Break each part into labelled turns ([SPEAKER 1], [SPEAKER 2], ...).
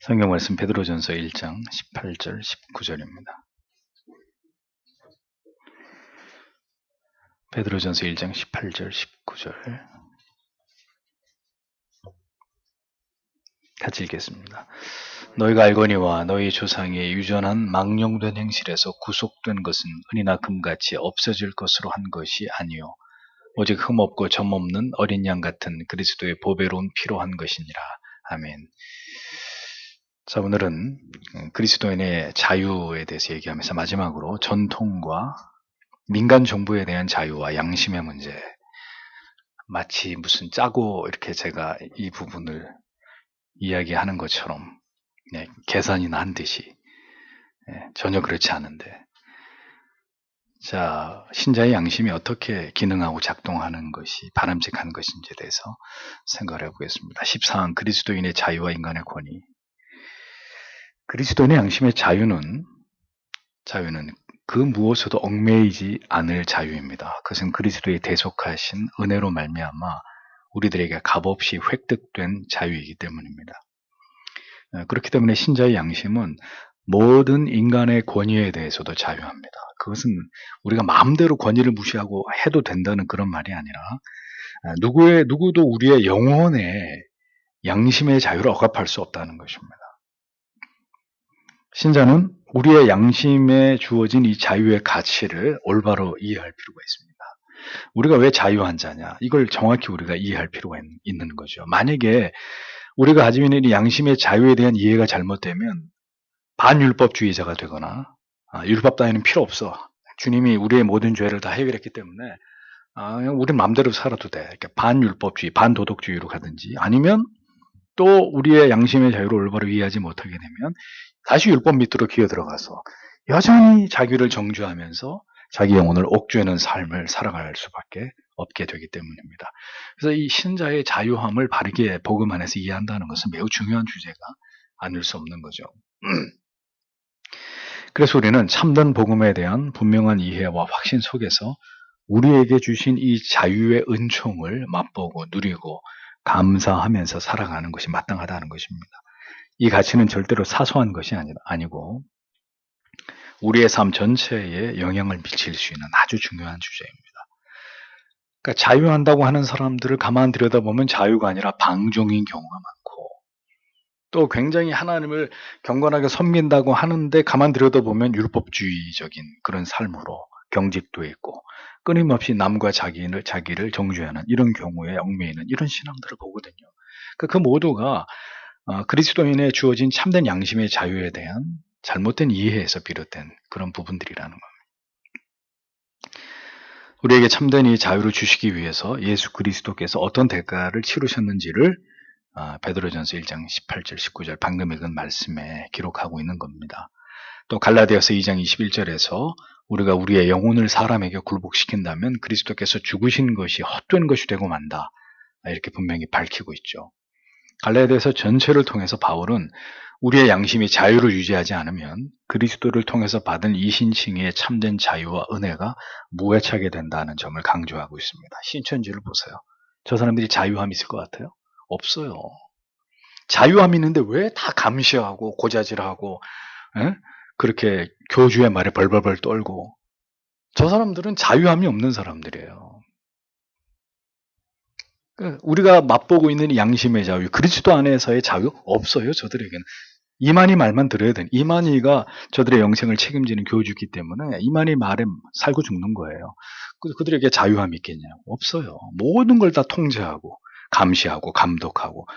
[SPEAKER 1] 성경 말씀 베드로전서 1장 18절 19절입니다. 베드로전서 1장 18절 19절 같이 읽겠습니다. 너희가 알거니와 너희 조상의 유전한 망령된 행실에서 구속된 것은 은이나 금같이 없어질 것으로 한 것이 아니요 오직 흠없고 점없는 어린 양 같은 그리스도의 보배로운 피로 한 것이니라. 아멘. 자, 오늘은 그리스도인의 자유에 대해서 얘기하면서 마지막으로 전통과 민간 정부에 대한 자유와 양심의 문제, 마치 무슨 짜고 이렇게 제가 이 부분을 이야기하는 것처럼 계산이나 한 듯이 전혀 그렇지 않은데, 자, 신자의 양심이 어떻게 기능하고 작동하는 것이 바람직한 것인지에 대해서 생각을 해보겠습니다. 14항 그리스도인의 자유와 인간의 권위. 그리스도인의 양심의 자유는 그 무엇에도 얽매이지 않을 자유입니다. 그것은 그리스도의 대속하신 은혜로 말미암아 우리들에게 값없이 획득된 자유이기 때문입니다. 그렇기 때문에 신자의 양심은 모든 인간의 권위에 대해서도 자유합니다. 그것은 우리가 마음대로 권위를 무시하고 해도 된다는 그런 말이 아니라 누구도 우리의 영혼에 양심의 자유를 억압할 수 없다는 것입니다. 신자는 우리의 양심에 주어진 이 자유의 가치를 올바로 이해할 필요가 있습니다. 우리가 왜 자유한 자냐? 이걸 정확히 우리가 이해할 필요가 있는 거죠. 만약에 우리가 가지고 있는 이 양심의 자유에 대한 이해가 잘못되면 반율법주의자가 되거나 율법 따위는 필요 없어. 주님이 우리의 모든 죄를 다 해결했기 때문에 그냥 우리 마음대로 살아도 돼. 이렇게 반율법주의, 반도덕주의로 가든지 아니면 또 우리의 양심의 자유를 올바로 이해하지 못하게 되면 다시 율법 밑으로 기어들어가서 여전히 자기를 정죄하면서 자기 영혼을 옥죄는 삶을 살아갈 수밖에 없게 되기 때문입니다. 그래서 이 신자의 자유함을 바르게 복음 안에서 이해한다는 것은 매우 중요한 주제가 아닐 수 없는 거죠. 그래서 우리는 참된 복음에 대한 분명한 이해와 확신 속에서 우리에게 주신 이 자유의 은총을 맛보고 누리고 감사하면서 살아가는 것이 마땅하다는 것입니다. 이 가치는 절대로 사소한 것이 아니고 우리의 삶 전체에 영향을 미칠 수 있는 아주 중요한 주제입니다. 그러니까 자유한다고 하는 사람들을 가만 들여다보면 자유가 아니라 방종인 경우가 많고, 또 굉장히 하나님을 경건하게 섬긴다고 하는데 가만 들여다보면 율법주의적인 그런 삶으로 경직도 있고 끊임없이 남과 자기를 정죄하는 이런 경우에 얽매이는 이런 신앙들을 보거든요. 그 모두가 그리스도인에 주어진 참된 양심의 자유에 대한 잘못된 이해에서 비롯된 그런 부분들이라는 겁니다. 우리에게 참된 이 자유를 주시기 위해서 예수 그리스도께서 어떤 대가를 치르셨는지를 베드로전서 1장 18절 19절 방금 읽은 말씀에 기록하고 있는 겁니다. 또 갈라디아서 2장 21절에서 우리가 우리의 영혼을 사람에게 굴복시킨다면 그리스도께서 죽으신 것이 헛된 것이 되고 만다, 이렇게 분명히 밝히고 있죠. 갈라디아서 전체를 통해서 바울은 우리의 양심이 자유를 유지하지 않으면 그리스도를 통해서 받은 이신칭의 참된 자유와 은혜가 무해차게 된다는 점을 강조하고 있습니다. 신천지를 보세요. 저 사람들이 자유함이 있을 것 같아요? 없어요. 자유함이 있는데 왜 다 감시하고 고자질하고 그렇게 교주의 말에 벌벌벌 떨고. 저 사람들은 자유함이 없는 사람들이에요. 우리가 맛보고 있는 양심의 자유, 그리스도 안에서의 자유 없어요. 저들에게는. 이만희 말만 들어야 되는, 이만희가 저들의 영생을 책임지는 교주이기 때문에 이만희 말에 살고 죽는 거예요. 그들에게 자유함이 있겠냐고. 없어요. 모든 걸 다 통제하고 감시하고 감독하고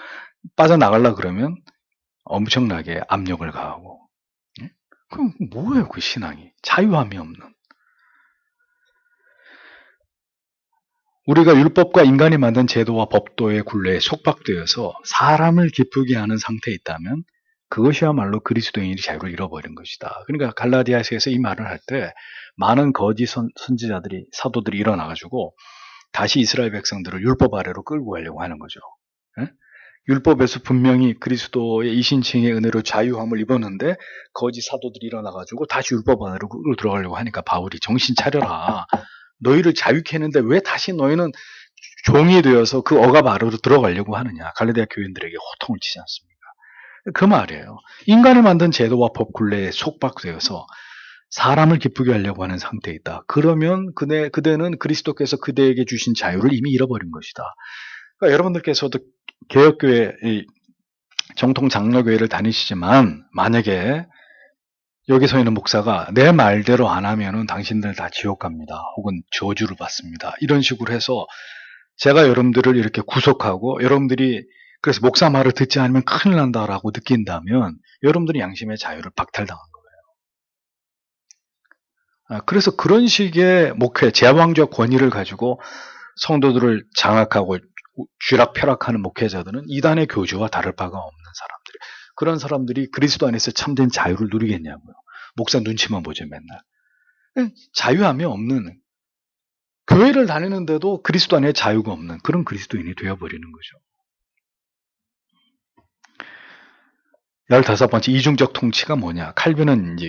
[SPEAKER 1] 빠져나가려고 그러면 엄청나게 압력을 가하고. 그럼 뭐예요 그 신앙이? 자유함이 없는. 우리가 율법과 인간이 만든 제도와 법도의 굴레에 속박되어서 사람을 기쁘게 하는 상태에 있다면 그것이야말로 그리스도인이 자유를 잃어버린 것이다. 그러니까 갈라디아서에서 이 말을 할 때 많은 거짓 선지자들이, 사도들이 일어나가지고 다시 이스라엘 백성들을 율법 아래로 끌고 가려고 하는 거죠. 율법에서 분명히 그리스도의 이신칭의 은혜로 자유함을 입었는데 거짓 사도들이 일어나가지고 다시 율법 안으로 끌고 들어가려고 하니까 바울이 정신 차려라. 너희를 자유케 했는데 왜 다시 너희는 종이 되어서 그 억압 아래로 들어가려고 하느냐. 갈라디아 교인들에게 호통을 치지 않습니까? 그 말이에요. 인간이 만든 제도와 법 굴레에 속박되어서 사람을 기쁘게 하려고 하는 상태에 있다. 그러면 그대는 그리스도께서 그대에게 주신 자유를 이미 잃어버린 것이다. 그러니까 여러분들께서도 개혁교회, 정통 장로교회를 다니시지만 만약에 여기서 있는 목사가 내 말대로 안 하면은 당신들 다 지옥 갑니다. 혹은 저주를 받습니다. 이런 식으로 해서 제가 여러분들을 이렇게 구속하고 여러분들이 그래서 목사 말을 듣지 않으면 큰일 난다라고 느낀다면 여러분들이 양심의 자유를 박탈당한 거예요. 그래서 그런 식의 목회, 제왕적 권위를 가지고 성도들을 장악하고 쥐락펴락하는 목회자들은 이단의 교주와 다를 바가 없는 사람들. 그런 사람들이 그리스도 안에서 참된 자유를 누리겠냐고요. 목사 눈치만 보죠, 맨날. 자유함이 없는, 교회를 다니는데도 그리스도 안에 자유가 없는 그런 그리스도인이 되어버리는 거죠. 15번째, 이중적 통치가 뭐냐? 칼빈은 이제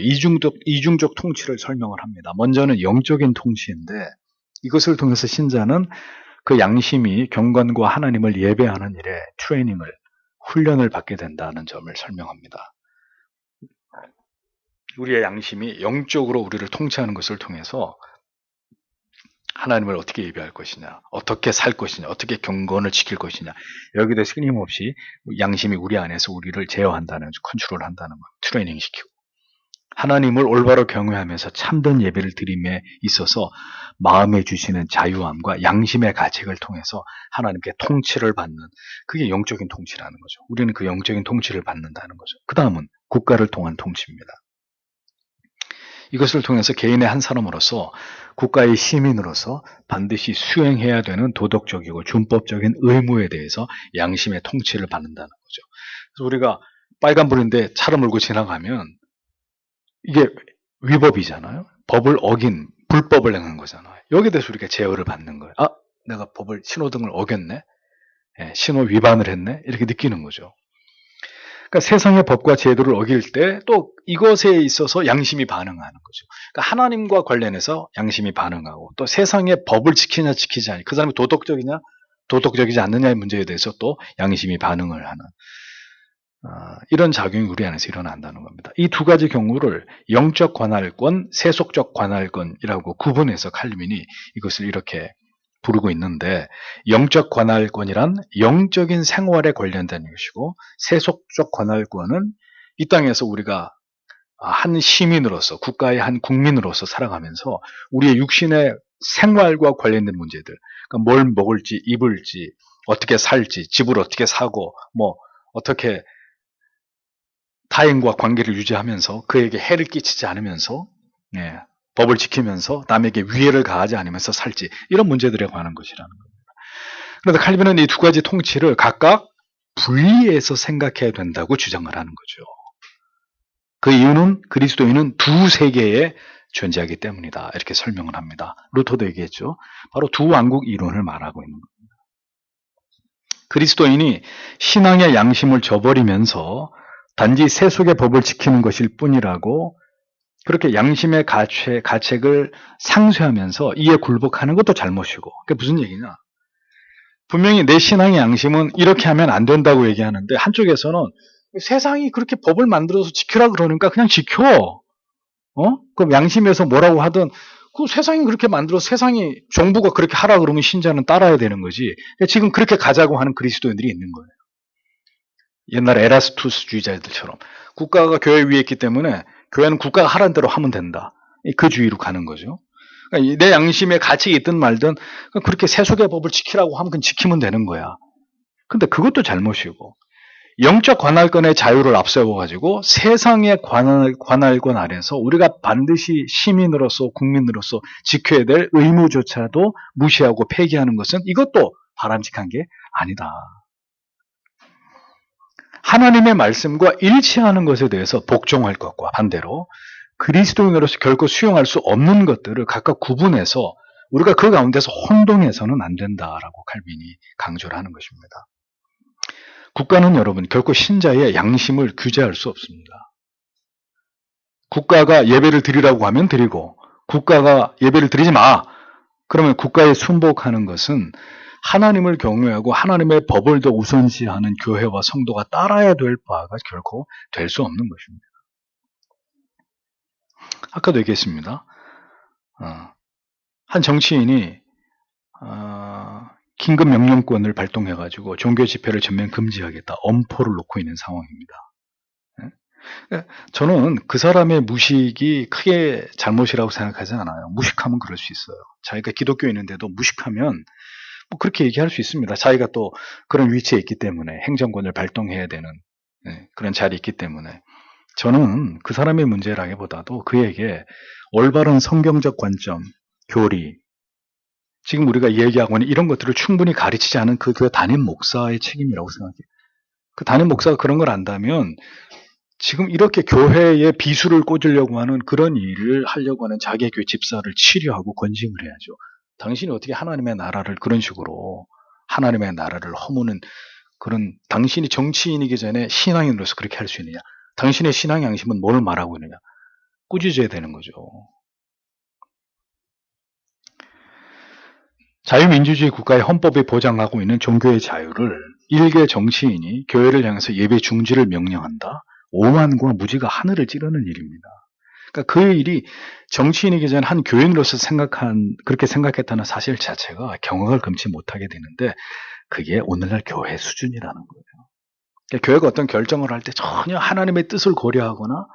[SPEAKER 1] 이중적 통치를 설명을 합니다. 먼저는 영적인 통치인데 이것을 통해서 신자는 그 양심이 경건과 하나님을 예배하는 일에 훈련을 받게 된다는 점을 설명합니다. 우리의 양심이 영적으로 우리를 통치하는 것을 통해서 하나님을 어떻게 예배할 것이냐, 어떻게 살 것이냐, 어떻게 경건을 지킬 것이냐, 여기에 대해서 끊임없이 양심이 우리 안에서 우리를 제어한다는, 컨트롤한다는 것, 트레이닝 시키고 하나님을 올바로 경외하면서 참된 예배를 드림에 있어서 마음에 주시는 자유함과 양심의 가책을 통해서 하나님께 통치를 받는, 그게 영적인 통치라는 거죠. 우리는 그 영적인 통치를 받는다는 거죠. 그 다음은 국가를 통한 통치입니다. 이것을 통해서 개인의 한 사람으로서 국가의 시민으로서 반드시 수행해야 되는 도덕적이고 준법적인 의무에 대해서 양심의 통치를 받는다는 거죠. 그래서 우리가 빨간불인데 차를 몰고 지나가면 이게 위법이잖아요. 법을 어긴 불법을 행한 거잖아요. 여기에 대해서 우리가 제어를 받는 거예요. 아, 내가 신호등을 어겼네. 신호 위반을 했네. 이렇게 느끼는 거죠. 그러니까 세상의 법과 제도를 어길 때 또 이것에 있어서 양심이 반응하는 거죠. 그러니까 하나님과 관련해서 양심이 반응하고 또 세상의 법을 지키냐 지키지 않냐, 그 사람이 도덕적이냐 도덕적이지 않느냐의 문제에 대해서 또 양심이 반응을 하는 이런 작용이 우리 안에서 일어난다는 겁니다. 이 두 가지 경우를 영적 관할권, 세속적 관할권이라고 구분해서 칼빈이 이것을 이렇게 부르고 있는데, 영적 관할권이란 영적인 생활에 관련된 것이고 세속적 관할권은 이 땅에서 우리가 한 시민으로서, 국가의 한 국민으로서 살아가면서 우리의 육신의 생활과 관련된 문제들, 그러니까 뭘 먹을지 입을지 어떻게 살지, 집을 어떻게 사고 어떻게 타인과 관계를 유지하면서 그에게 해를 끼치지 않으면서 법을 지키면서 남에게 위해를 가하지 않으면서 살지, 이런 문제들에 관한 것이라는 겁니다. 그래서 칼빈은 이 두 가지 통치를 각각 분리해서 생각해야 된다고 주장을 하는 거죠. 그 이유는 그리스도인은 두 세계에 존재하기 때문이다, 이렇게 설명을 합니다. 루터도 얘기했죠. 바로 두 왕국 이론을 말하고 있는 겁니다. 그리스도인이 신앙의 양심을 저버리면서 단지 세속의 법을 지키는 것일 뿐이라고 그렇게 양심의 가책을 상쇄하면서 이에 굴복하는 것도 잘못이고, 그게 무슨 얘기냐? 분명히 내 신앙의 양심은 이렇게 하면 안 된다고 얘기하는데 한쪽에서는 세상이 그렇게 법을 만들어서 지키라 그러니까 그냥 지켜. 그럼 양심에서 뭐라고 하든 그 세상이 그렇게 만들어서 세상이 정부가 그렇게 하라 그러면 신자는 따라야 되는 거지. 지금 그렇게 가자고 하는 그리스도인들이 있는 거예요. 옛날 에라스투스주의자들처럼 국가가 교회 위에 있기 때문에 교회는 국가가 하라는 대로 하면 된다, 그 주의로 가는 거죠. 그러니까 내 양심에 가책이 있든 말든 그렇게 세속의 법을 지키라고 하면 그건 지키면 되는 거야. 근데 그것도 잘못이고, 영적 관할권의 자유를 앞세워가지고 세상의 관할권 아래서 우리가 반드시 시민으로서 국민으로서 지켜야 될 의무조차도 무시하고 폐기하는 것은 이것도 바람직한 게 아니다. 하나님의 말씀과 일치하는 것에 대해서 복종할 것과 반대로 그리스도인으로서 결코 수용할 수 없는 것들을 각각 구분해서 우리가 그 가운데서 혼동해서는 안 된다라고 칼빈이 강조를 하는 것입니다. 국가는 여러분 결코 신자의 양심을 규제할 수 없습니다. 국가가 예배를 드리라고 하면 드리고, 국가가 예배를 드리지 마, 그러면 국가에 순복하는 것은 하나님을 경외하고 하나님의 법을 더 우선시하는 교회와 성도가 따라야 될 바가 결코 될 수 없는 것입니다. 아까도 얘기했습니다. 한 정치인이 긴급 명령권을 발동해가지고 종교 집회를 전면 금지하겠다 엄포를 놓고 있는 상황입니다. 저는 그 사람의 무식이 크게 잘못이라고 생각하지 않아요. 무식하면 그럴 수 있어요. 자기가 기독교인인데도 무식하면 뭐 그렇게 얘기할 수 있습니다. 자기가 또 그런 위치에 있기 때문에 행정권을 발동해야 되는 그런 자리에 있기 때문에 저는 그 사람의 문제라기보다도 그에게 올바른 성경적 관점, 교리, 지금 우리가 얘기하고 있는 이런 것들을 충분히 가르치지 않은 그 교회 담임 목사의 책임이라고 생각해요. 그 담임 목사가 그런 걸 안다면 지금 이렇게 교회에 비수를 꽂으려고 하는 그런 일을 하려고 하는 자기의 교회 집사를 치료하고 건징을 해야죠. 당신이 어떻게 하나님의 나라를 그런 식으로 하나님의 나라를 허무는 그런 당신이 정치인이기 전에 신앙인으로서 그렇게 할 수 있느냐. 당신의 신앙 양심은 뭘 말하고 있느냐. 꾸짖어야 되는 거죠. 자유민주주의 국가의 헌법이 보장하고 있는 종교의 자유를 일개 정치인이 교회를 향해서 예배 중지를 명령한다. 오만과 무지가 하늘을 찌르는 일입니다. 그러니까 그 일이 정치인이기 전에 한 교인으로서 그렇게 생각했다는 사실 자체가 경악을 금치 못하게 되는데 그게 오늘날 교회 수준이라는 거예요. 그러니까 교회가 어떤 결정을 할 때 전혀 하나님의 뜻을 고려하거나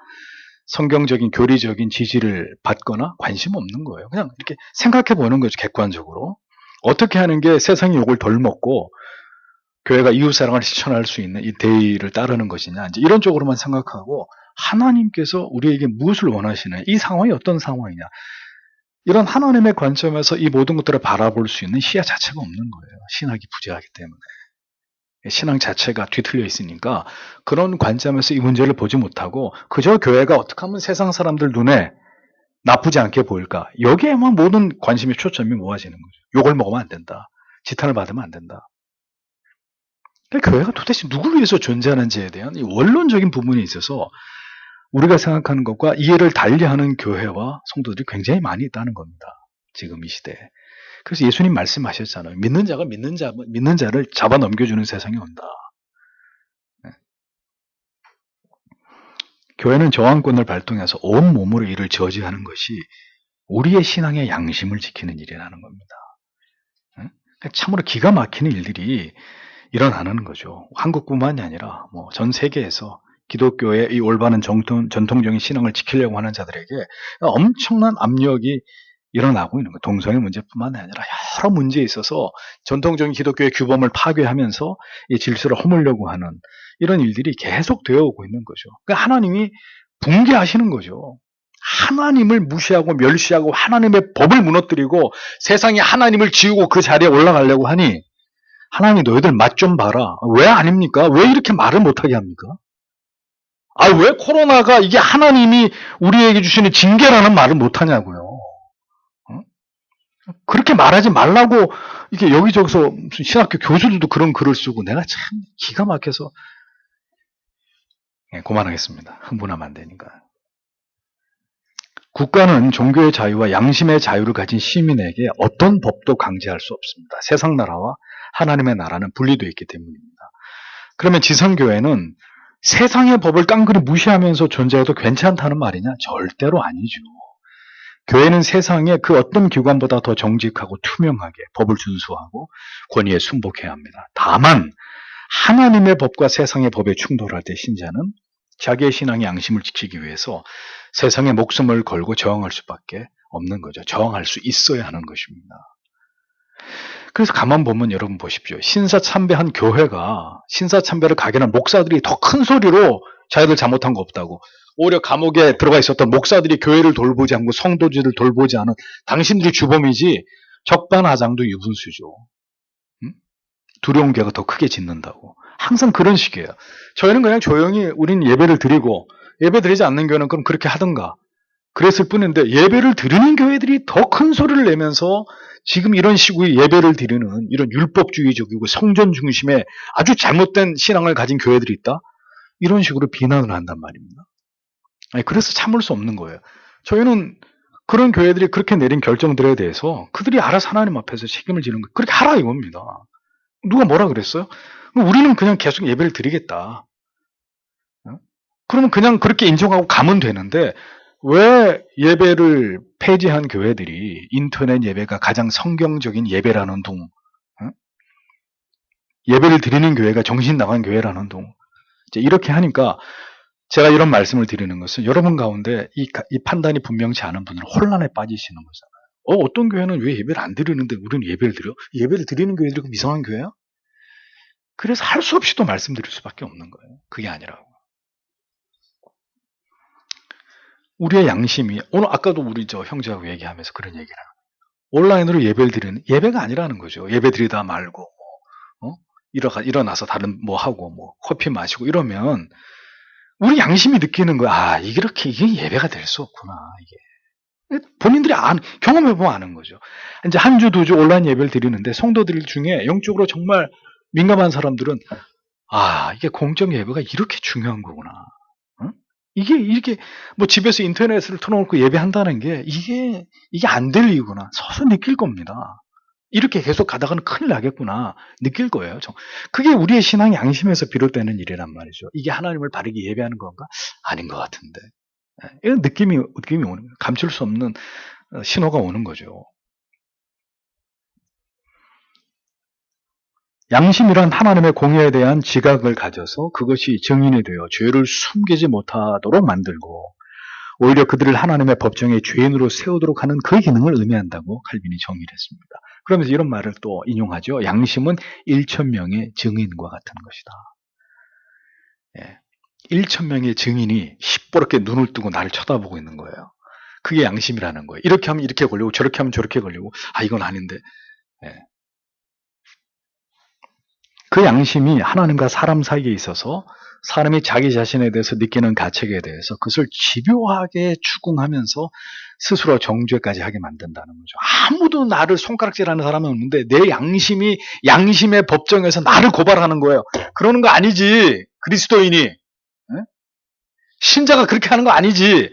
[SPEAKER 1] 성경적인 교리적인 지지를 받거나 관심 없는 거예요. 그냥 이렇게 생각해 보는 거죠. 객관적으로. 어떻게 하는 게 세상의 욕을 덜 먹고 교회가 이웃사랑을 실천할 수 있는 이 대의를 따르는 것이냐. 이제 이런 쪽으로만 생각하고 하나님께서 우리에게 무엇을 원하시느냐. 이 상황이 어떤 상황이냐. 이런 하나님의 관점에서 이 모든 것들을 바라볼 수 있는 시야 자체가 없는 거예요. 신학이 부재하기 때문에. 신앙 자체가 뒤틀려 있으니까 그런 관점에서 이 문제를 보지 못하고 그저 교회가 어떻게 하면 세상 사람들 눈에 나쁘지 않게 보일까. 여기에만 모든 관심이 초점이 모아지는 거죠. 욕을 먹으면 안 된다. 지탄을 받으면 안 된다. 교회가 도대체 누구를 위해서 존재하는지에 대한 이 원론적인 부분에 있어서 우리가 생각하는 것과 이해를 달리하는 교회와 성도들이 굉장히 많이 있다는 겁니다. 지금 이 시대에. 그래서 예수님 말씀하셨잖아요. 믿는 자를 잡아 넘겨주는 세상이 온다. 교회는 저항권을 발동해서 온 몸으로 이를 저지하는 것이 우리의 신앙의 양심을 지키는 일이라는 겁니다. 참으로 기가 막히는 일들이 일어나는 거죠. 한국뿐만이 아니라 전 세계에서 기독교의 이 올바른 전통적인 신앙을 지키려고 하는 자들에게 엄청난 압력이 일어나고 있는 거예요. 동성애 문제뿐만 아니라 여러 문제에 있어서 전통적인 기독교의 규범을 파괴하면서 이 질서를 허물려고 하는 이런 일들이 계속 되어 오고 있는 거죠. 그러니까 하나님이 붕괴하시는 거죠. 하나님을 무시하고 멸시하고 하나님의 법을 무너뜨리고 세상에 하나님을 지우고 그 자리에 올라가려고 하니 하나님이 너희들 맛 좀 봐라. 왜 아닙니까? 왜 이렇게 말을 못하게 합니까? 왜 코로나가 이게 하나님이 우리에게 주시는 징계라는 말을 못하냐고요. 그렇게 말하지 말라고 이게 여기저기서 무슨 신학교 교수들도 그런 글을 쓰고 내가 참 기가 막혀서 그만하겠습니다. 흥분하면 안 되니까. 국가는 종교의 자유와 양심의 자유를 가진 시민에게 어떤 법도 강제할 수 없습니다. 세상 나라와 하나님의 나라는 분리되어 있기 때문입니다. 그러면 지성교회는 세상의 법을 깡그리 무시하면서 존재해도 괜찮다는 말이냐? 절대로 아니죠. 교회는 세상의 그 어떤 기관보다 더 정직하고 투명하게 법을 준수하고 권위에 순복해야 합니다. 다만 하나님의 법과 세상의 법에 충돌할 때 신자는 자기의 신앙의 양심을 지키기 위해서 세상의 목숨을 걸고 저항할 수밖에 없는 거죠. 저항할 수 있어야 하는 것입니다. 그래서 가만 보면 여러분 보십시오. 신사참배한 교회가 신사참배를 가게하는 목사들이 더 큰 소리로 자기들 잘못한 거 없다고 오히려 감옥에 들어가 있었던 목사들이 교회를 돌보지 않고 성도들을 돌보지 않은 당신들이 주범이지 적반하장도 유분수죠. 두려운 개가 더 크게 짖는다고. 항상 그런 식이에요. 저희는 그냥 조용히 우린 예배를 드리고 예배 드리지 않는 교회는 그럼 그렇게 하든가 그랬을 뿐인데 예배를 드리는 교회들이 더 큰 소리를 내면서 지금 이런 식의 예배를 드리는 이런 율법주의적이고 성전 중심의 아주 잘못된 신앙을 가진 교회들이 있다? 이런 식으로 비난을 한단 말입니다. 그래서 참을 수 없는 거예요. 저희는 그런 교회들이 그렇게 내린 결정들에 대해서 그들이 알아서 하나님 앞에서 책임을 지는 거 그렇게 하라 이겁니다. 누가 뭐라 그랬어요? 우리는 그냥 계속 예배를 드리겠다. 그러면 그냥 그렇게 인정하고 가면 되는데 왜 예배를 폐지한 교회들이 인터넷 예배가 가장 성경적인 예배라는 둥, 예배를 드리는 교회가 정신 나간 교회라는 둥, 이제 이렇게 하니까 제가 이런 말씀을 드리는 것은 여러분 가운데 이 판단이 분명치 않은 분들은 혼란에 빠지시는 거잖아요. 어떤 교회는 왜 예배를 안 드리는데 우리는 예배를 드려? 예배를 드리는 교회들이 그럼 이상한 교회야? 그래서 할 수 없이 또 말씀드릴 수밖에 없는 거예요. 그게 아니라고. 우리의 양심이 오늘 아까도 우리 저 형제하고 얘기하면서 그런 얘기를 하고 온라인으로 예배를 드리는 예배가 아니라는 거죠. 예배 드리다 말고 일어나서 다른 뭐 하고 뭐 커피 마시고 이러면 우리 양심이 느끼는 거야. 이게 예배가 될 수 없구나. 이게 본인들이 경험해보면 아는 거죠. 이제 한 주, 두 주 온라인 예배를 드리는데 성도들 중에 영적으로 정말 민감한 사람들은 이게 공적 예배가 이렇게 중요한 거구나. 이게 이렇게 뭐 집에서 인터넷을 틀어놓고 예배한다는 게 이게 안 될 이유구나. 서서 느낄 겁니다. 이렇게 계속 가다가는 큰일 나겠구나 느낄 거예요. 그게 우리의 신앙 양심에서 비롯되는 일이란 말이죠. 이게 하나님을 바르게 예배하는 건가? 아닌 것 같은데. 이런 느낌이 오는 거예요. 감출 수 없는 신호가 오는 거죠. 양심이란 하나님의 공의에 대한 지각을 가져서 그것이 증인이 되어 죄를 숨기지 못하도록 만들고 오히려 그들을 하나님의 법정에 죄인으로 세우도록 하는 그 기능을 의미한다고 칼빈이 정의를 했습니다. 그러면서 이런 말을 또 인용하죠. 양심은 1,000명의 증인과 같은 것이다. 1,000명의 증인이 시뻘겋게 눈을 뜨고 나를 쳐다보고 있는 거예요. 그게 양심이라는 거예요. 이렇게 하면 이렇게 걸리고 저렇게 하면 저렇게 걸리고 이건 아닌데. 그 양심이 하나님과 사람 사이에 있어서 사람이 자기 자신에 대해서 느끼는 가책에 대해서 그것을 집요하게 추궁하면서 스스로 정죄까지 하게 만든다는 거죠. 아무도 나를 손가락질하는 사람은 없는데 내 양심이 양심의 법정에서 나를 고발하는 거예요. 그러는 거 아니지. 그리스도인이. 신자가 그렇게 하는 거 아니지.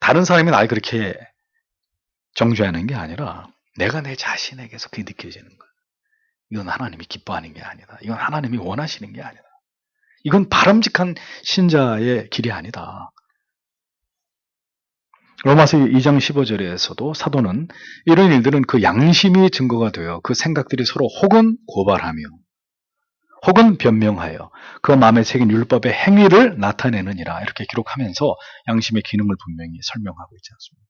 [SPEAKER 1] 다른 사람이 날 그렇게 정죄하는 게 아니라 내가 내 자신에게서 그게 느껴지는 거예요. 이건 하나님이 기뻐하는 게 아니다. 이건 하나님이 원하시는 게 아니다. 이건 바람직한 신자의 길이 아니다. 로마서 2장 15절에서도 사도는 이런 일들은 그 양심이 증거가 되어 그 생각들이 서로 혹은 고발하며 혹은 변명하여 그 마음에 새긴 율법의 행위를 나타내느니라 이렇게 기록하면서 양심의 기능을 분명히 설명하고 있지 않습니까?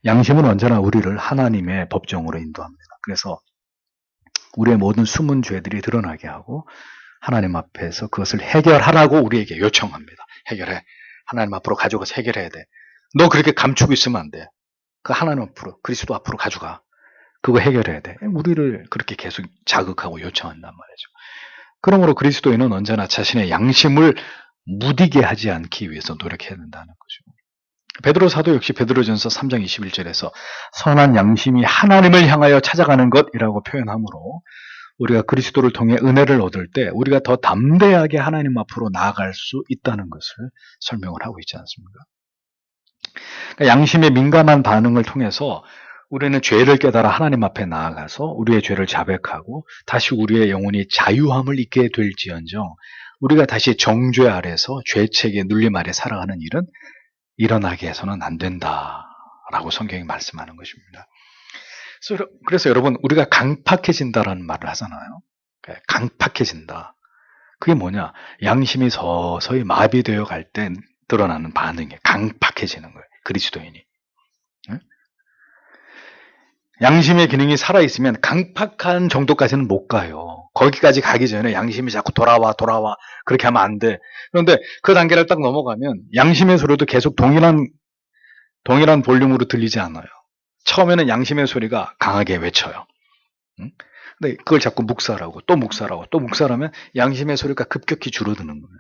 [SPEAKER 1] 양심은 언제나 우리를 하나님의 법정으로 인도합니다. 그래서 우리의 모든 숨은 죄들이 드러나게 하고 하나님 앞에서 그것을 해결하라고 우리에게 요청합니다. 해결해. 하나님 앞으로 가져가서 해결해야 돼. 너 그렇게 감추고 있으면 안 돼. 그 하나님 앞으로, 그리스도 앞으로 가져가. 그거 해결해야 돼. 우리를 그렇게 계속 자극하고 요청한단 말이죠. 그러므로 그리스도인은 언제나 자신의 양심을 무디게 하지 않기 위해서 노력해야 된다는 거죠. 베드로 사도 역시 베드로전서 3장 21절에서 선한 양심이 하나님을 향하여 찾아가는 것이라고 표현하므로 우리가 그리스도를 통해 은혜를 얻을 때 우리가 더 담대하게 하나님 앞으로 나아갈 수 있다는 것을 설명을 하고 있지 않습니까? 그러니까 양심의 민감한 반응을 통해서 우리는 죄를 깨달아 하나님 앞에 나아가서 우리의 죄를 자백하고 다시 우리의 영혼이 자유함을 잊게 될지언정 우리가 다시 정죄 아래서 죄책의 눌림 아래 살아가는 일은 일어나게 해서는 안 된다라고 성경이 말씀하는 것입니다. 그래서 여러분 우리가 강팍해진다라는 말을 하잖아요. 강팍해진다. 그게 뭐냐? 양심이 서서히 마비되어 갈 때 드러나는 반응이에요. 강팍해지는 거예요. 그리스도인이. 양심의 기능이 살아있으면 강팍한 정도까지는 못 가요. 거기까지 가기 전에 양심이 자꾸 돌아와 그렇게 하면 안 돼. 그런데 그 단계를 딱 넘어가면 양심의 소리도 계속 동일한 볼륨으로 들리지 않아요. 처음에는 양심의 소리가 강하게 외쳐요. 근데 그걸 자꾸 묵살하고 또 묵살하면 양심의 소리가 급격히 줄어드는 거예요.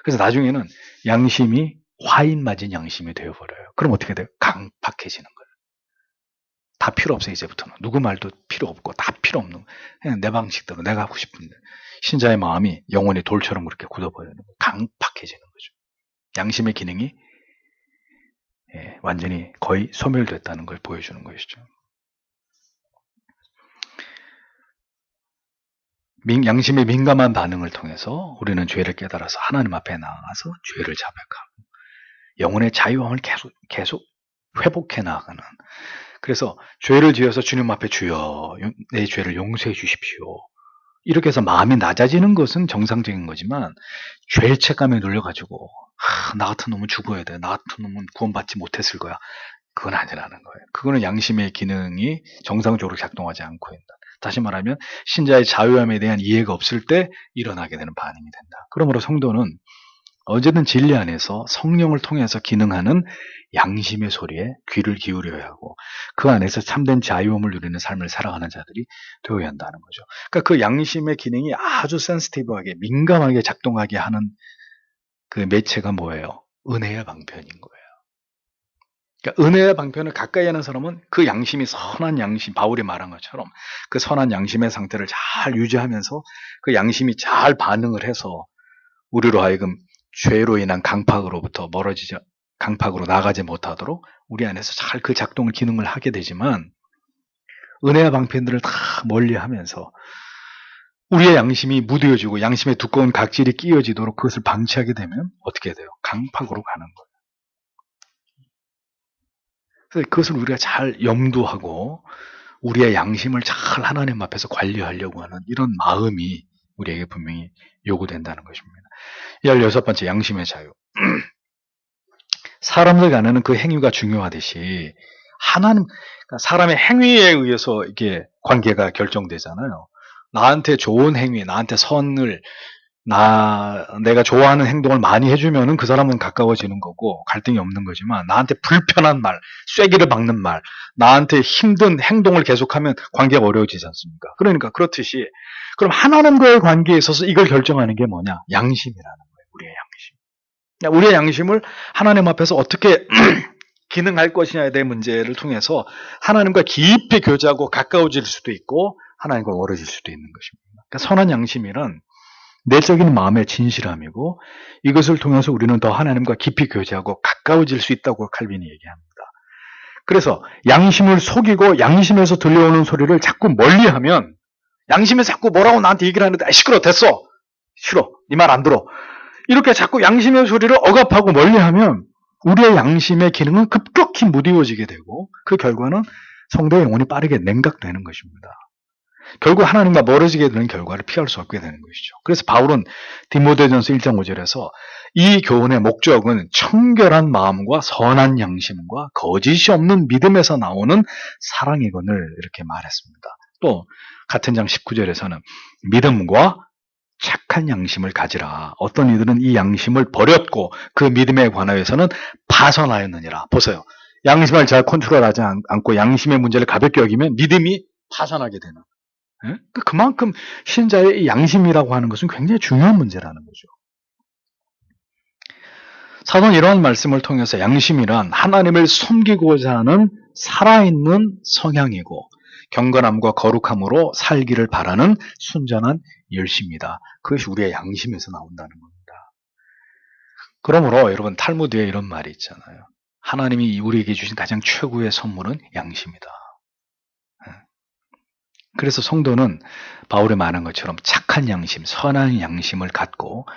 [SPEAKER 1] 그래서 나중에는 양심이 화인 맞은 양심이 되어버려요. 그럼 어떻게 돼요? 강팍해지는 거예요. 다 필요 없어요. 이제부터는. 누구 말도 필요 없고 다 필요 없는 거예요. 그냥 내 방식대로 내가 하고 싶은데 신자의 마음이 영원히 돌처럼 그렇게 굳어버리는 거예요. 강팍해지는 거죠. 양심의 기능이 완전히 거의 소멸됐다는 걸 보여주는 것이죠. 양심의 민감한 반응을 통해서 우리는 죄를 깨달아서 하나님 앞에 나아가서 죄를 자백하고 영혼의 자유함을 계속 회복해 나가는. 그래서 죄를 지어서 주님 앞에 주여 내 죄를 용서해 주십시오. 이렇게 해서 마음이 낮아지는 것은 정상적인 거지만 죄책감에 눌려가지고 나 같은 놈은 죽어야 돼. 나 같은 놈은 구원받지 못했을 거야. 그건 아니라는 거예요. 그거는 양심의 기능이 정상적으로 작동하지 않고 있다. 다시 말하면 신자의 자유함에 대한 이해가 없을 때 일어나게 되는 반응이 된다. 그러므로 성도는 어쨌든 진리 안에서 성령을 통해서 기능하는 양심의 소리에 귀를 기울여야 하고 그 안에서 참된 자유함을 누리는 삶을 살아가는 자들이 되어야 한다는 거죠. 그러니까 그 양심의 기능이 아주 센시티브하게 민감하게 작동하게 하는 그 매체가 뭐예요? 은혜의 방편인 거예요. 그러니까 은혜의 방편을 가까이 하는 사람은 그 양심이 선한 양심, 바울이 말한 것처럼 그 선한 양심의 상태를 잘 유지하면서 그 양심이 잘 반응을 해서 우리로 하여금 죄로 인한 강팍으로부터 강팍으로 나가지 못하도록 우리 안에서 잘 그 작동을 기능을 하게 되지만 은혜의 방편들을 다 멀리하면서 우리의 양심이 무뎌지고 양심의 두꺼운 각질이 끼어지도록 그것을 방치하게 되면 어떻게 돼요? 강팍으로 가는 거예요. 그래서 그것을 우리가 잘 염두하고 우리의 양심을 잘 하나님 앞에서 관리하려고 하는 이런 마음이 우리에게 분명히 요구된다는 것입니다. 16번째 양심의 자유. 사람들 간에는 그 행위가 중요하듯이 그러니까 사람의 행위에 의해서 이게 관계가 결정되잖아요. 나한테 좋은 행위, 나한테 선을 내가 좋아하는 행동을 많이 해주면은 그 사람은 가까워지는 거고 갈등이 없는 거지만 나한테 불편한 말, 쐐기를 박는 말, 나한테 힘든 행동을 계속하면 관계가 어려워지지 않습니까? 그러니까 그렇듯이 그럼 하나님과의 관계에 있어서 이걸 결정하는 게 뭐냐? 양심이라는 거예요. 우리의 양심. 우리의 양심을 하나님 앞에서 어떻게 기능할 것이냐에 대한 문제를 통해서 하나님과 깊이 교제하고 가까워질 수도 있고 하나님과 멀어질 수도 있는 것입니다. 그러니까 선한 양심이란 내적인 마음의 진실함이고 이것을 통해서 우리는 더 하나님과 깊이 교제하고 가까워질 수 있다고 칼빈이 얘기합니다. 그래서 양심을 속이고 양심에서 들려오는 소리를 자꾸 멀리하면 양심에서 자꾸 뭐라고 나한테 얘기를 하는데 시끄러 됐어 싫어 네 말 안 들어 이렇게 자꾸 양심의 소리를 억압하고 멀리하면 우리의 양심의 기능은 급격히 무뎌지게 되고 그 결과는 성도의 영혼이 빠르게 냉각되는 것입니다. 결국 하나님과 멀어지게 되는 결과를 피할 수 없게 되는 것이죠. 그래서 바울은 디모데전서 1장 5절에서 이 교훈의 목적은 청결한 마음과 선한 양심과 거짓이 없는 믿음에서 나오는 사랑이거늘 이렇게 말했습니다. 또 같은 장 19절에서는 믿음과 착한 양심을 가지라. 어떤 이들은 이 양심을 버렸고 그 믿음에 관하여서는 파선하였느니라. 보세요. 양심을 잘 컨트롤하지 않고 양심의 문제를 가볍게 여기면 믿음이 파선하게 되는. 그만큼 신자의 양심이라고 하는 것은 굉장히 중요한 문제라는 거죠. 사도는 이러한 말씀을 통해서 양심이란 하나님을 섬기고자 하는 살아있는 성향이고 경건함과 거룩함으로 살기를 바라는 순전한 열심이다. 그것이 우리의 양심에서 나온다는 겁니다. 그러므로 여러분 탈무드에 이런 말이 있잖아요. 하나님이 우리에게 주신 가장 최고의 선물은 양심이다. 그래서 성도는 바울이 말한 것처럼 착한 양심, 선한 양심을 갖고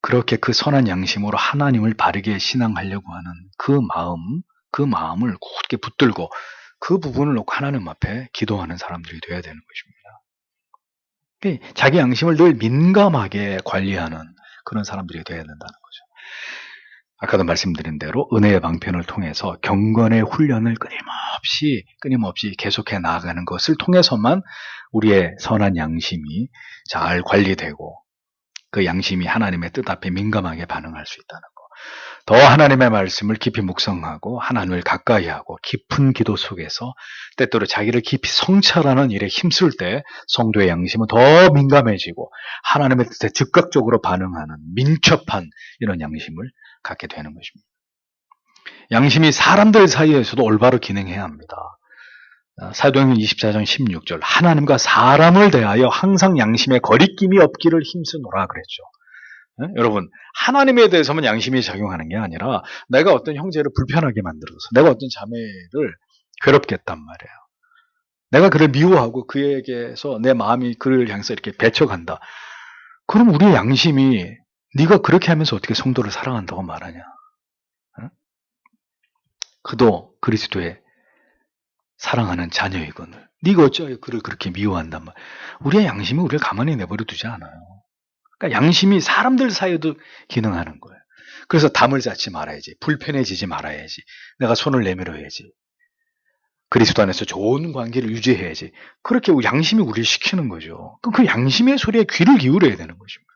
[SPEAKER 1] 그렇게 그 선한 양심으로 하나님을 바르게 신앙하려고 하는 그 마음을 굳게 붙들고 그 부분을 놓고 하나님 앞에 기도하는 사람들이 되어야 되는 것입니다. 자기 양심을 늘 민감하게 관리하는 그런 사람들이 되어야 된다는 거죠. 아까도 말씀드린 대로 은혜의 방편을 통해서 경건의 훈련을 끊임없이 계속해 나아가는 것을 통해서만 우리의 선한 양심이 잘 관리되고 그 양심이 하나님의 뜻 앞에 민감하게 반응할 수 있다는 것. 더 하나님의 말씀을 깊이 묵상하고 하나님을 가까이 하고 깊은 기도 속에서 때때로 자기를 깊이 성찰하는 일에 힘쓸 때 성도의 양심은 더 민감해지고 하나님의 뜻에 즉각적으로 반응하는 민첩한 이런 양심을 갖게 되는 것입니다. 양심이 사람들 사이에서도 올바로 기능해야 합니다. 사도행전 24장 16절 하나님과 사람을 대하여 항상 양심에 거리낌이 없기를 힘쓰노라 그랬죠. 여러분, 하나님에 대해서만 양심이 작용하는 게 아니라 내가 어떤 형제를 불편하게 만들어서 내가 어떤 자매를 괴롭게 했단 말이에요. 내가 그를 미워하고 그에게서 내 마음이 그를 향해서 이렇게 배쳐간다. 그럼 우리의 양심이 네가 그렇게 하면서 어떻게 성도를 사랑한다고 말하냐? 그도 그리스도의 사랑하는 자녀이거늘 네가 어찌하여 그를 그렇게 미워한단 말. 우리의 양심이 우리를 가만히 내버려 두지 않아요. 그러니까 양심이 사람들 사이에도 기능하는 거예요. 그래서 담을 쌓지 말아야지. 불편해지지 말아야지. 내가 손을 내밀어야지. 그리스도 안에서 좋은 관계를 유지해야지. 그렇게 양심이 우리를 시키는 거죠. 그럼 그 양심의 소리에 귀를 기울여야 되는 것입니다.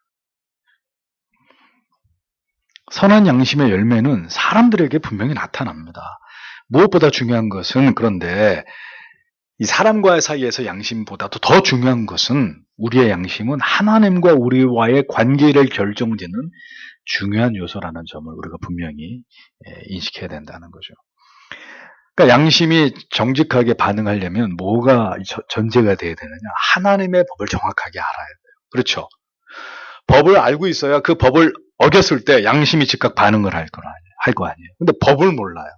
[SPEAKER 1] 선한 양심의 열매는 사람들에게 분명히 나타납니다. 무엇보다 중요한 것은 그런데 이 사람과의 사이에서 양심보다도 더 중요한 것은 우리의 양심은 하나님과 우리와의 관계를 결정짓는 중요한 요소라는 점을 우리가 분명히 인식해야 된다는 거죠. 그러니까 양심이 정직하게 반응하려면 뭐가 전제가 돼야 되느냐? 하나님의 법을 정확하게 알아야 돼요. 그렇죠? 법을 알고 있어야 그 법을 어겼을 때 양심이 즉각 반응을 할 거 아니에요. 근데 법을 몰라요.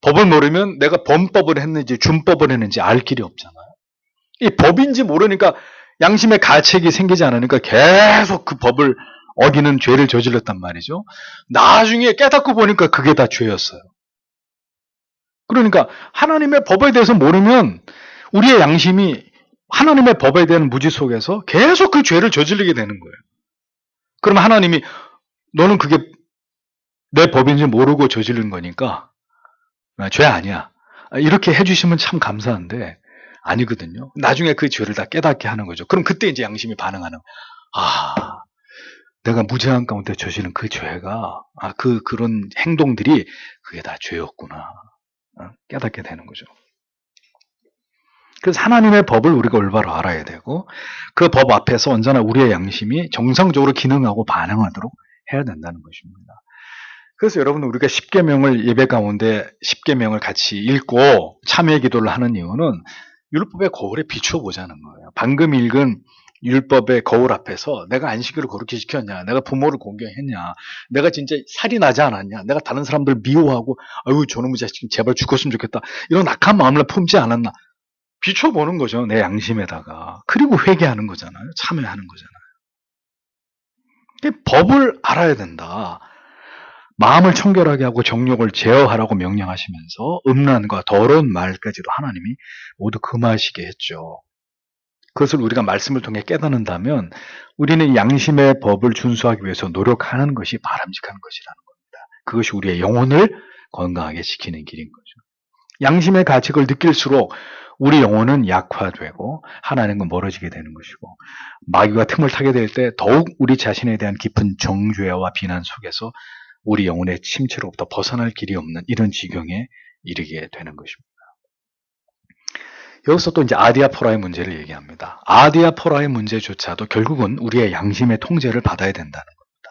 [SPEAKER 1] 법을 모르면 내가 범법을 했는지 준법을 했는지 알 길이 없잖아요. 이 법인지 모르니까 양심의 가책이 생기지 않으니까 계속 그 법을 어기는 죄를 저질렀단 말이죠. 나중에 깨닫고 보니까 그게 다 죄였어요. 그러니까 하나님의 법에 대해서 모르면 우리의 양심이 하나님의 법에 대한 무지 속에서 계속 그 죄를 저지르게 되는 거예요. 그럼 하나님이 너는 그게 내 법인지 모르고 저지른 거니까 죄 아니야. 이렇게 해주시면 참 감사한데 아니거든요. 나중에 그 죄를 다 깨닫게 하는 거죠. 그럼 그때 이제 양심이 반응하는 내가 무죄한 가운데 저지른 그 죄가 그런 행동들이 그게 다 죄였구나. 깨닫게 되는 거죠. 그래서 하나님의 법을 우리가 올바로 알아야 되고 그 법 앞에서 언제나 우리의 양심이 정상적으로 기능하고 반응하도록 해야 된다는 것입니다. 그래서 여러분 우리가 십계명을 예배 가운데 십계명을 같이 읽고 참회 기도를 하는 이유는 율법의 거울에 비추어 보자는 거예요. 방금 읽은 율법의 거울 앞에서 내가 안식일을 거룩히 지켰냐, 내가 부모를 공경했냐, 내가 진짜 살이 나지 않았냐, 내가 다른 사람들 미워하고 아유 저놈의 자식 제발 죽었으면 좋겠다 이런 악한 마음을 품지 않았나 비추어 보는 거죠. 내 양심에다가. 그리고 회개하는 거잖아요. 참회하는 거잖아요. 법을 알아야 된다. 마음을 청결하게 하고 정욕을 제어하라고 명령하시면서 음란과 더러운 말까지도 하나님이 모두 금하시게 했죠. 그것을 우리가 말씀을 통해 깨닫는다면 우리는 양심의 법을 준수하기 위해서 노력하는 것이 바람직한 것이라는 겁니다. 그것이 우리의 영혼을 건강하게 지키는 길인 거죠. 양심의 가책을 느낄수록 우리 영혼은 약화되고 하나님과 멀어지게 되는 것이고 마귀가 틈을 타게 될 때 더욱 우리 자신에 대한 깊은 정죄와 비난 속에서 우리 영혼의 침체로부터 벗어날 길이 없는 이런 지경에 이르게 되는 것입니다. 여기서 또 이제 아디아포라의 문제를 얘기합니다. 아디아포라의 문제조차도 결국은 우리의 양심의 통제를 받아야 된다는 겁니다.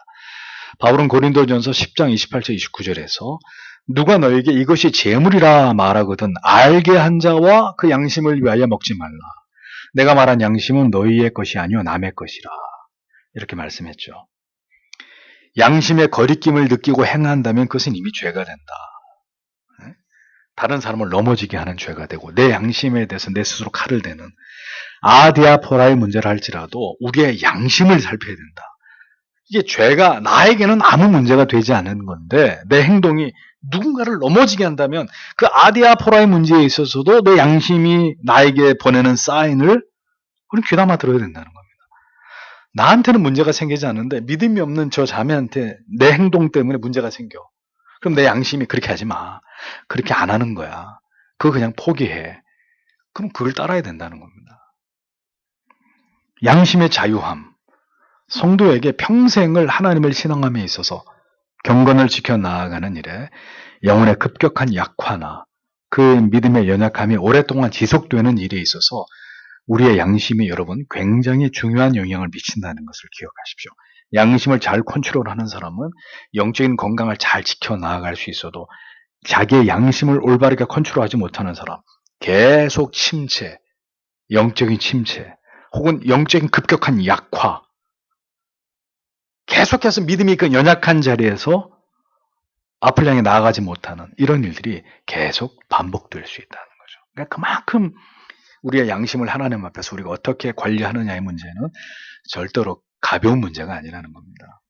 [SPEAKER 1] 바울은 고린도전서 10장 28절 29절에서 누가 너에게 이것이 재물이라 말하거든 알게 한 자와 그 양심을 위하여 먹지 말라. 내가 말한 양심은 너희의 것이 아니요 남의 것이라. 이렇게 말씀했죠. 양심의 거리낌을 느끼고 행한다면 그것은 이미 죄가 된다. 다른 사람을 넘어지게 하는 죄가 되고 내 양심에 대해서 내 스스로 칼을 대는 아디아포라의 문제를 할지라도 우리의 양심을 살펴야 된다. 이게 죄가 나에게는 아무 문제가 되지 않은 건데 내 행동이 누군가를 넘어지게 한다면 그 아디아포라의 문제에 있어서도 내 양심이 나에게 보내는 사인을 우리는 귀담아 들어야 된다는 겁니다. 나한테는 문제가 생기지 않는데 믿음이 없는 저 자매한테 내 행동 때문에 문제가 생겨. 그럼 내 양심이 그렇게 하지 마. 그렇게 안 하는 거야. 그거 그냥 포기해. 그럼 그걸 따라야 된다는 겁니다. 양심의 자유함. 성도에게 평생을 하나님을 신앙함에 있어서 경건을 지켜 나아가는 일에 영혼의 급격한 약화나 그 믿음의 연약함이 오랫동안 지속되는 일에 있어서 우리의 양심이 여러분 굉장히 중요한 영향을 미친다는 것을 기억하십시오. 양심을 잘 컨트롤하는 사람은 영적인 건강을 잘 지켜 나아갈 수 있어도 자기의 양심을 올바르게 컨트롤하지 못하는 사람 계속 침체, 영적인 침체 혹은 영적인 급격한 약화 계속해서 믿음이 그 연약한 자리에서 앞을 향해 나아가지 못하는 이런 일들이 계속 반복될 수 있다는 거죠. 그러니까 그만큼 우리의 양심을 하나님 앞에서 우리가 어떻게 관리하느냐의 문제는 절대로 가벼운 문제가 아니라는 겁니다.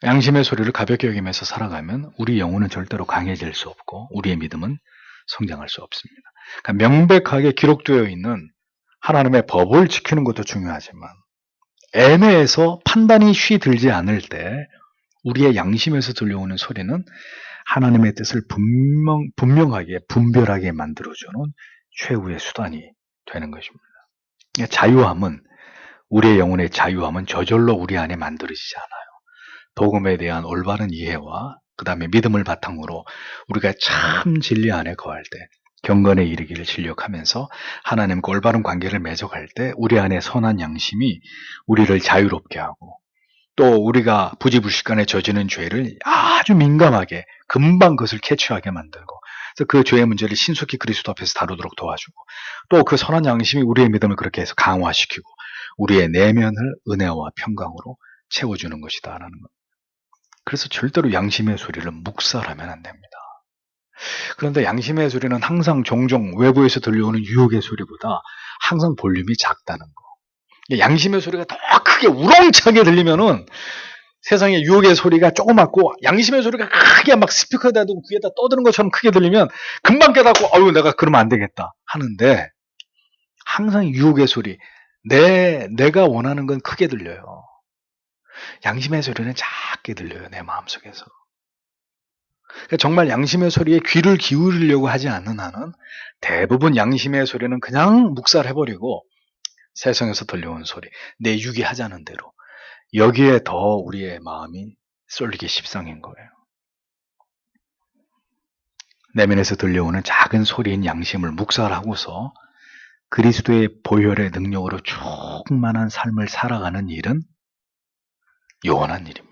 [SPEAKER 1] 양심의 소리를 가볍게 여기면서 살아가면 우리 영혼은 절대로 강해질 수 없고 우리의 믿음은 성장할 수 없습니다. 그러니까 명백하게 기록되어 있는 하나님의 법을 지키는 것도 중요하지만 애매해서 판단이 쉬 들지 않을 때 우리의 양심에서 들려오는 소리는 하나님의 뜻을 분명하게 분별하게 만들어주는 최후의 수단이 되는 것입니다. 자유함은 우리의 영혼의 자유함은 저절로 우리 안에 만들어지지 않아요. 복음에 대한 올바른 이해와 그 다음에 믿음을 바탕으로 우리가 참 진리 안에 거할 때 경건에 이르기를 진력하면서 하나님과 올바른 관계를 맺어갈 때 우리 안에 선한 양심이 우리를 자유롭게 하고 또 우리가 부지불식간에 저지른 죄를 아주 민감하게 금방 그것을 캐치하게 만들고 그래서 그 죄의 문제를 신속히 그리스도 앞에서 다루도록 도와주고 또 그 선한 양심이 우리의 믿음을 그렇게 해서 강화시키고 우리의 내면을 은혜와 평강으로 채워주는 것이다라는 것. 그래서 절대로 양심의 소리를 묵살하면 안 됩니다. 그런데 양심의 소리는 항상 종종 외부에서 들려오는 유혹의 소리보다 항상 볼륨이 작다는 거. 양심의 소리가 더 크게 우렁차게 들리면은 세상에 유혹의 소리가 조그맣고 양심의 소리가 크게 막 스피커에다 두고 귀에다 떠드는 것처럼 크게 들리면 금방 깨닫고 아유 내가 그러면 안 되겠다 하는데 항상 유혹의 소리 내가 원하는 건 크게 들려요. 양심의 소리는 작게 들려요. 내 마음속에서. 그러니까 정말 양심의 소리에 귀를 기울이려고 하지 않는 한은 대부분 양심의 소리는 그냥 묵살해버리고 세상에서 들려온 소리, 내 육이 하자는 대로 여기에 더 우리의 마음이 쏠리기 십상인 거예요. 내면에서 들려오는 작은 소리인 양심을 묵살하고서 그리스도의 보혈의 능력으로 충만한 삶을 살아가는 일은 요원한 일입니다.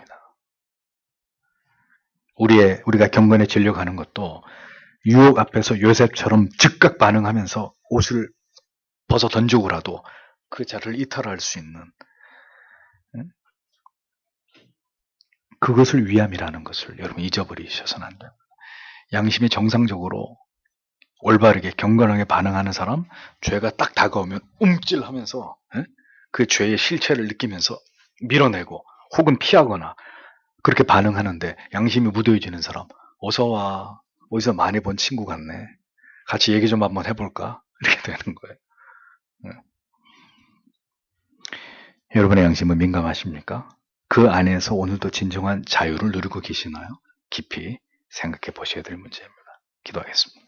[SPEAKER 1] 우리가 경건에 진력하는 것도 유혹 앞에서 요셉처럼 즉각 반응하면서 옷을 벗어 던지고라도 그 자를 이탈할 수 있는 그것을 위함이라는 것을 여러분 잊어버리셔서는 안 됩니다. 양심이 정상적으로 올바르게 경건하게 반응하는 사람, 죄가 딱 다가오면 움찔하면서 그 죄의 실체를 느끼면서 밀어내고 혹은 피하거나 그렇게 반응하는데 양심이 무뎌지는 사람, 어서 와. 어디서 많이 본 친구 같네. 같이 얘기 좀 한번 해볼까? 이렇게 되는 거예요. 여러분의 양심은 민감하십니까? 그 안에서 오늘도 진정한 자유를 누리고 계시나요? 깊이 생각해 보셔야 될 문제입니다. 기도하겠습니다.